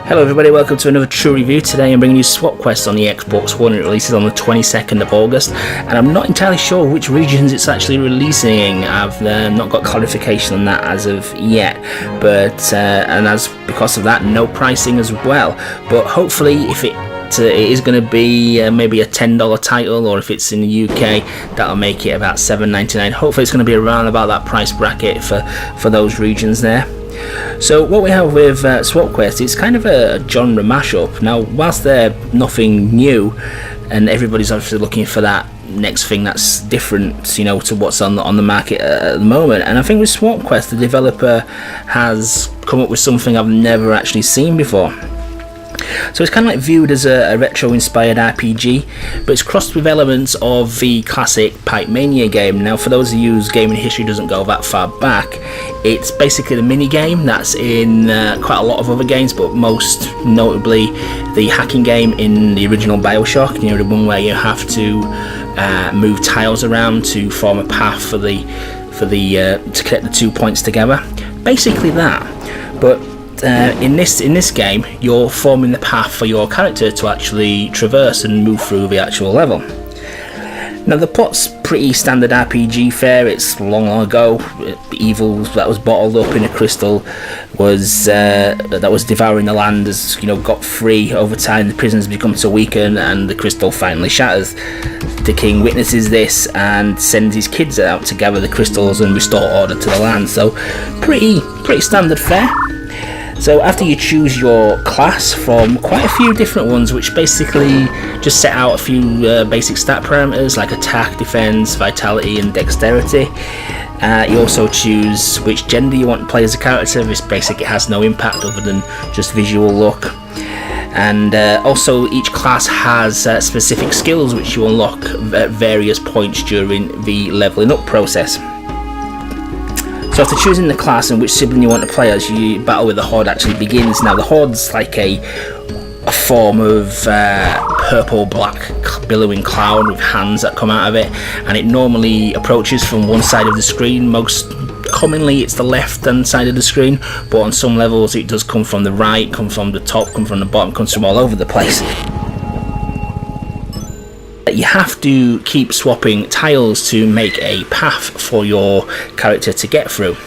Hello everybody, welcome to another true review. Today I'm bringing you SwapQuest on the Xbox One. It releases on the 22nd of August, and I'm not entirely sure which regions it's actually releasing. I've not got clarification on that as of yet, but because of that, no pricing as well. But hopefully, if it is going to be maybe a $10 title, or if it's in the UK, that'll make it about $7.99. Hopefully it's going to be around about that price bracket for those regions there. So what we have with SwapQuest, it's kind of a genre mashup. Now, whilst they're nothing new, and everybody's obviously looking for that next thing that's different, you know, to what's on the market at the moment, and I think with SwapQuest, the developer has come up with something I've never actually seen before. So it's kind of like viewed as a retro-inspired RPG, but it's crossed with elements of the classic Pipe Mania game. Now, for those of you whose gaming history doesn't go that far back, it's basically the mini-game that's in quite a lot of other games, but most notably the hacking game in the original Bioshock. You know, the one where you have to move tiles around to form a path to connect the 2 points together. Basically that, but in this game, you're forming the path for your character to actually traverse and move through the actual level. Now, the plot's pretty standard RPG fare. It's long ago. Evil that was bottled up in a crystal that was devouring the land has, you know, got free over time. The prisoners become to weaken, and the crystal finally shatters. The king witnesses this and sends his kids out to gather the crystals and restore order to the land. So, pretty standard fare. So after you choose your class from quite a few different ones, which basically just set out a few basic stat parameters like attack, defense, vitality and dexterity. You also choose which gender you want to play as a character. This basically has no impact other than just visual look. And also each class has specific skills which you unlock at various points during the leveling up process. So after choosing the class and which sibling you want to play as, you battle with the Horde actually begins. Now, the Horde's like a form of purple-black billowing cloud with hands that come out of it, and it normally approaches from one side of the screen. Most commonly it's the left-hand side of the screen, but on some levels it does come from the right, come from the top, come from the bottom, comes from all over the place. You have to keep swapping tiles to make a path for your character to get through.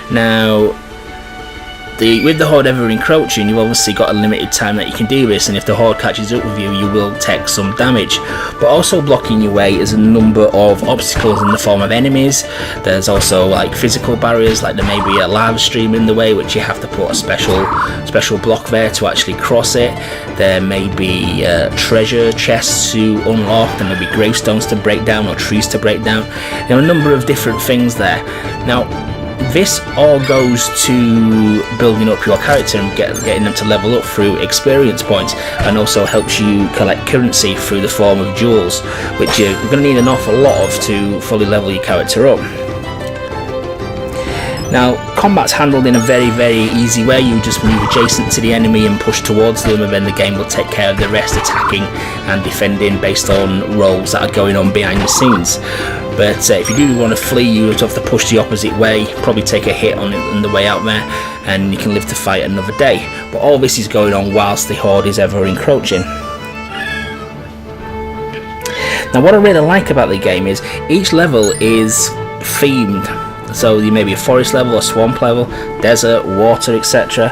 Now, with the Horde ever encroaching, you've obviously got a limited time that you can do this, and if the Horde catches up with you, you will take some damage. But also blocking your way is a number of obstacles in the form of enemies. There's also like physical barriers, like there may be a lava stream in the way, which you have to put a special block there to actually cross it. There may be treasure chests to unlock, there may be gravestones to break down or trees to break down. There are a number of different things there. Now, this all goes to building up your character and getting them to level up through experience points, and also helps you collect currency through the form of jewels, which you're going to need an awful lot of to fully level your character up. Now, combat's handled in a very easy way. You just move adjacent to the enemy and push towards them, and then the game will take care of the rest, attacking and defending based on roles that are going on behind the scenes. But if you do want to flee, you have to push the opposite way, probably take a hit on the way out there, and you can live to fight another day. But all this is going on whilst the Horde is ever encroaching. Now, what I really like about the game is each level is themed. So you may be a forest level, a swamp level, desert, water, etc.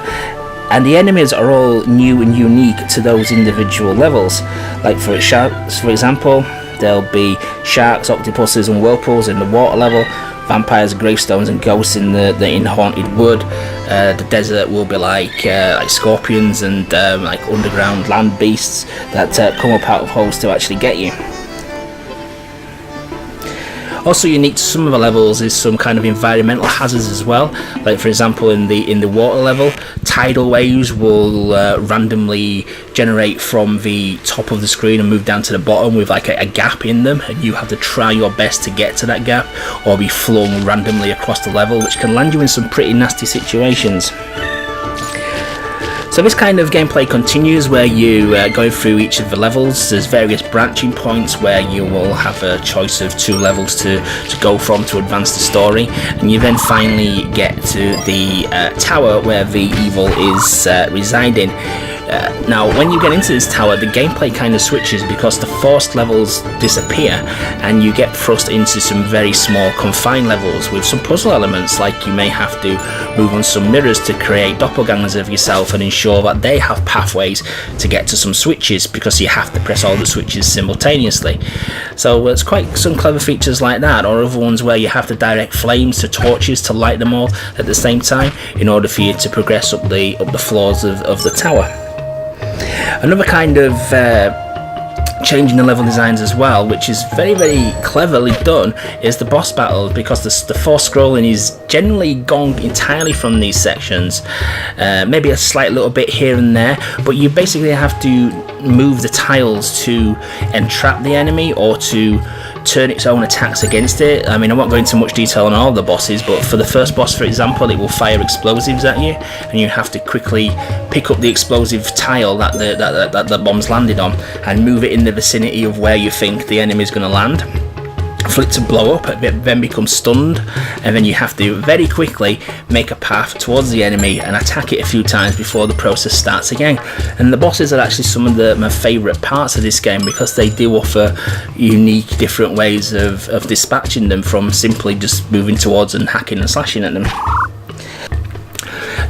And the enemies are all new and unique to those individual levels. Like for example, there'll be sharks, octopuses and whirlpools in the water level, vampires, gravestones and ghosts in the haunted wood. The desert will be like scorpions and like underground land beasts that come up out of holes to actually get you. Also unique to some of the levels is some kind of environmental hazards as well. Like for example, in the water level, tidal waves will randomly generate from the top of the screen and move down to the bottom with like a gap in them, and you have to try your best to get to that gap or be flung randomly across the level, which can land you in some pretty nasty situations. So this kind of gameplay continues where you go through each of the levels. There's various branching points where you will have a choice of 2 levels to go from to advance the story, and you then finally get to the tower where the evil is residing. Now when you get into this tower, the gameplay kind of switches because the forced levels disappear and you get thrust into some very small confined levels with some puzzle elements, like you may have to move on some mirrors to create doppelgangers of yourself and ensure that they have pathways to get to some switches, because you have to press all the switches simultaneously. So it's quite some clever features like that, or other ones where you have to direct flames to torches to light them all at the same time in order for you to progress up the floors of the tower. Another kind of change in the level designs as well, which is very, very cleverly done, is the boss battles, because the force scrolling is generally gone entirely from these sections. Maybe a slight little bit here and there, but you basically have to move the tiles to entrap the enemy or to turn its own attacks against it. I mean, I won't go into much detail on all the bosses, but for the first boss, for example, it will fire explosives at you, and you have to quickly pick up the explosive tile that the bomb's landed on and move it in the vicinity of where you think the enemy is going to land, for it to blow up, it then becomes stunned, and then you have to very quickly make a path towards the enemy and attack it a few times before the process starts again. And the bosses are actually some of my favourite parts of this game, because they do offer unique different ways of dispatching them from simply just moving towards and hacking and slashing at them.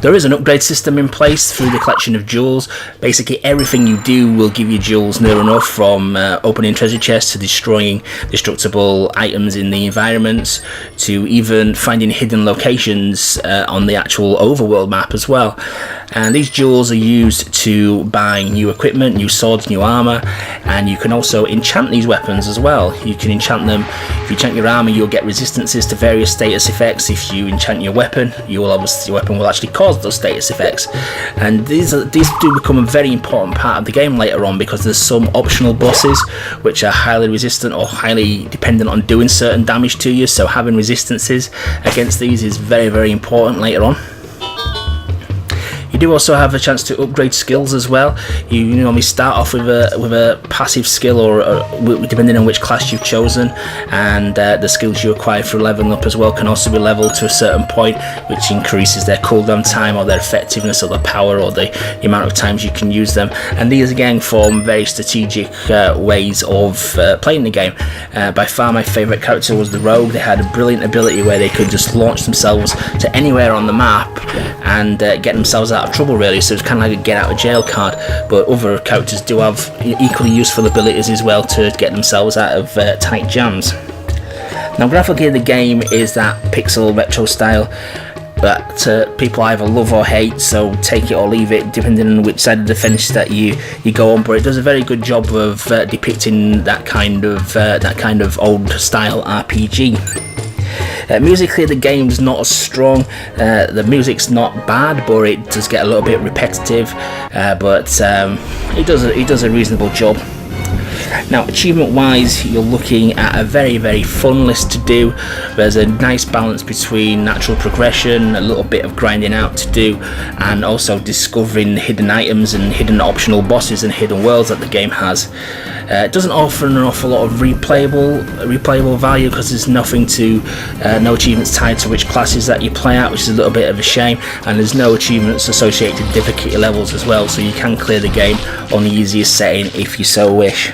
There is an upgrade system in place through the collection of jewels. Basically everything you do will give you jewels near enough, from opening treasure chests to destroying destructible items in the environments, to even finding hidden locations on the actual overworld map as well. And these jewels are used to buy new equipment, new swords, new armor, and you can also enchant these weapons as well. You can enchant them. If you enchant your armor, you'll get resistances to various status effects. If you enchant your weapon, your weapon will actually cause those status effects. And these do become a very important part of the game later on, because there's some optional bosses which are highly resistant or highly dependent on doing certain damage to you, so having resistances against these is very, very important later on. You do also have a chance to upgrade skills as well. You normally start off with a passive skill, or depending on which class you've chosen, and the skills you acquire through leveling up as well can also be leveled to a certain point, which increases their cooldown time or their effectiveness or the power or the amount of times you can use them. And these again form very strategic ways of playing the game. By far my favourite character was the rogue. They had a brilliant ability where they could just launch themselves to anywhere on the map and get themselves out of trouble, really. So it's kind of like a get out of jail card. But other characters do have equally useful abilities as well to get themselves out of tight jams. Now graphically the game is that pixel retro style that people either love or hate, so take it or leave it depending on which side of the fence that you go on, but it does a very good job of depicting that kind of old style RPG. Musically the game's not as strong. The music's not bad, but it does get a little bit repetitive, but it does a reasonable job. Now achievement wise, you're looking at a very, very fun list to do. There's a nice balance between natural progression, a little bit of grinding out to do, and also discovering hidden items and hidden optional bosses and hidden worlds that the game has. It doesn't offer an awful lot of replayable value, because there's nothing to no achievements tied to which classes that you play at, which is a little bit of a shame, and there's no achievements associated with difficulty levels as well, so you can clear the game on the easiest setting if you so wish.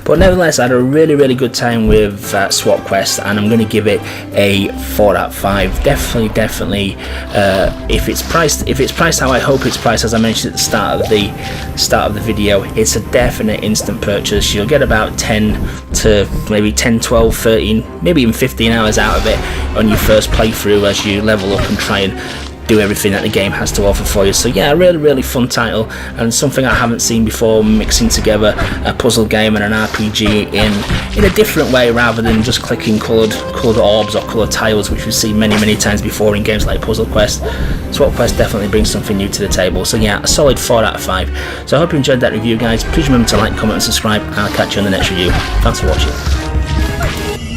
But nevertheless, I had a really, really good time with SwapQuest, and I'm going to give it a 4 out of 5. Definitely. If it's priced how I hope it's priced, as I mentioned at the start of the video, it's a definite instant purchase. You'll get about 10 to maybe 10, 12, 13, maybe even 15 hours out of it on your first playthrough as you level up and try and do everything that the game has to offer for you. So yeah, a really, really fun title, and something I haven't seen before, mixing together a puzzle game and an RPG in a different way, rather than just clicking coloured orbs or coloured tiles, which we've seen many times before in games like Puzzle Quest. SwapQuest definitely brings something new to the table. So yeah, a solid 4 out of 5. So I hope you enjoyed that review, guys. Please remember to like, comment and subscribe, and I'll catch you on the next review. Thanks for watching.